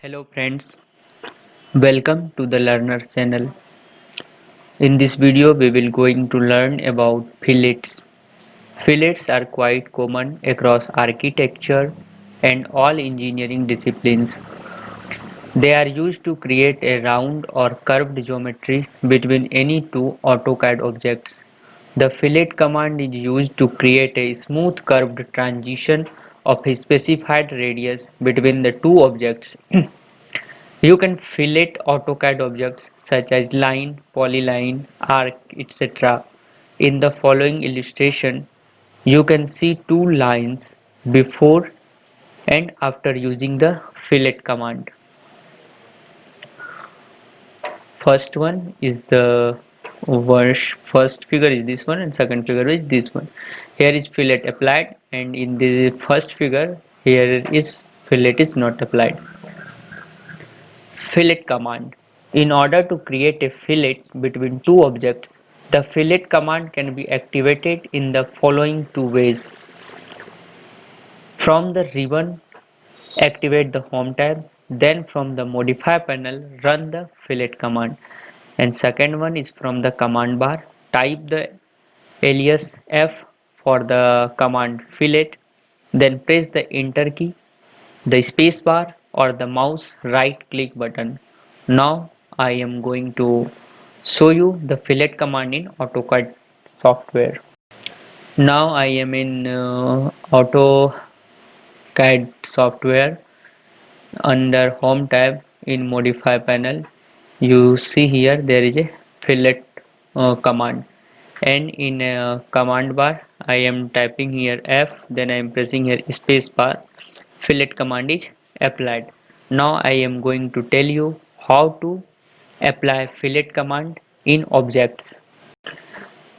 Hello friends, welcome to the Learner channel. In this video we will going to learn about fillets. Fillets are quite common across architecture and all engineering disciplines. They are used to create a round or curved geometry between any two AutoCAD objects. The fillet command is used to create a smooth curved transition of a specified radius between the two objects. You can fillet AutoCAD objects such as line, polyline, arc, etc. In the following illustration, you can see two lines before and after using the fillet command. First one is the first figure is this one and second figure is this one. Here is fillet applied and in the first figure here is fillet is not applied. Fillet command. In order to create a fillet between two objects, the fillet command can be activated in the following two ways. From the ribbon, activate the Home tab, then from the Modify panel, run the fillet command. And second one is from the command bar, type the alias F for the command fillet, then press the enter key, the space bar or the mouse right click button. Now I am going to show you the fillet command in AutoCAD software. Now I am in AutoCAD software. Under Home tab in Modify panel, you see here there is a fillet command, and in command bar I am typing here F, then I am pressing here space bar. Fillet command is applied. Now I am going to tell you how to apply fillet command in objects.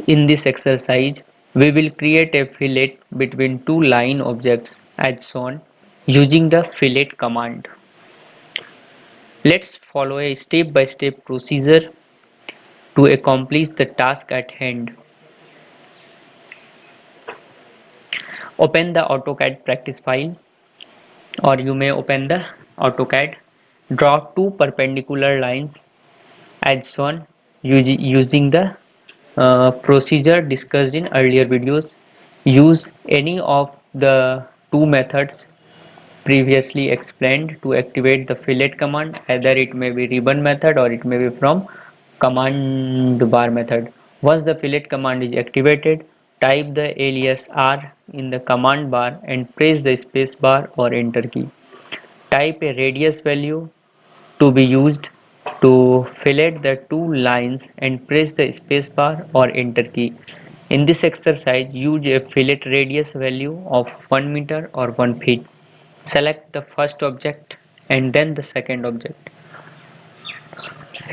In this exercise, we will create a fillet between two line objects as shown using the fillet command. Let's follow a step-by-step procedure to accomplish the task at hand. Open the AutoCAD practice file, or you may open the AutoCAD. Draw two perpendicular lines as shown using the procedure discussed in earlier videos. Use any of the two methods previously explained to activate the fillet command. Either it may be ribbon method or it may be from command bar method. Once the fillet command is activated, type the alias R in the command bar and press the space bar or enter key. Type a radius value to be used to fillet the two lines and press the space bar or enter key. In this exercise, use a fillet radius value of 1 meter or 1 feet. Select the first object and then the second object.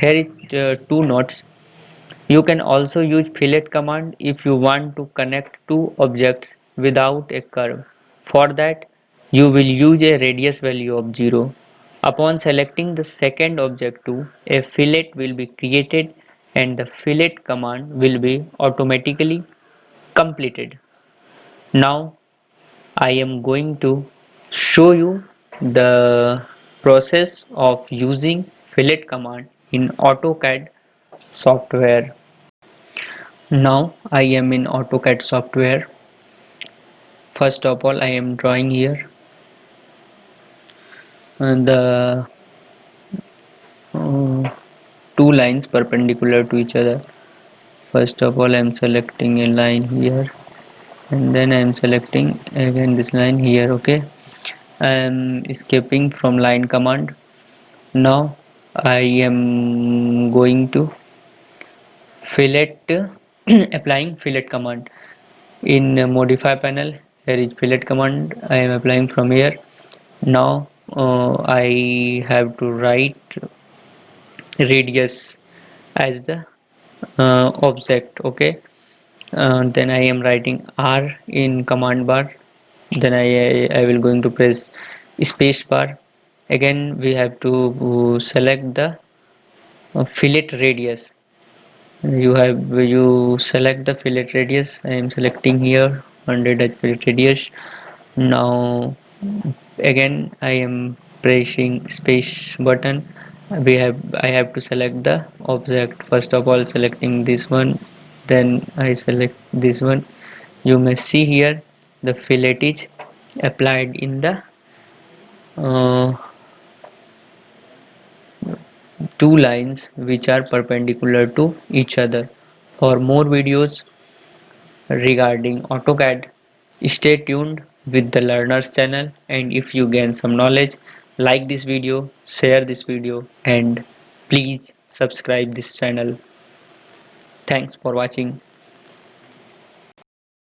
Here is two notes. You can also use fillet command if you want to connect two objects without a curve. For that, you will use a radius value of 0. Upon selecting the second object too, a fillet will be created and the fillet command will be automatically completed. Now I am going to show you the process of using fillet command in AutoCAD software. Now I am in AutoCAD software. First of all, I am drawing here the uh, two lines perpendicular to each other. First of all, I am selecting a line here and then I am selecting again this line here. Okay, I am escaping from line command. Now I am going to fillet applying fillet command in modify panel. Here is fillet command I am applying from here. Now I have to write radius as the object. Okay, then I am writing R in command bar, then I will going to press space bar. Again we have to select the fillet radius. You select the fillet radius. I am selecting here 100 as fillet radius. Now again I am pressing space button. I have to select the object. First of all, selecting this one, then I select this one. You may see here the fillet is applied in the uh, two lines which are perpendicular to each other. For more videos regarding AutoCAD, stay tuned with the Learners channel, and if you gain some knowledge, like this video, share this video, and please subscribe this channel. Thanks for watching.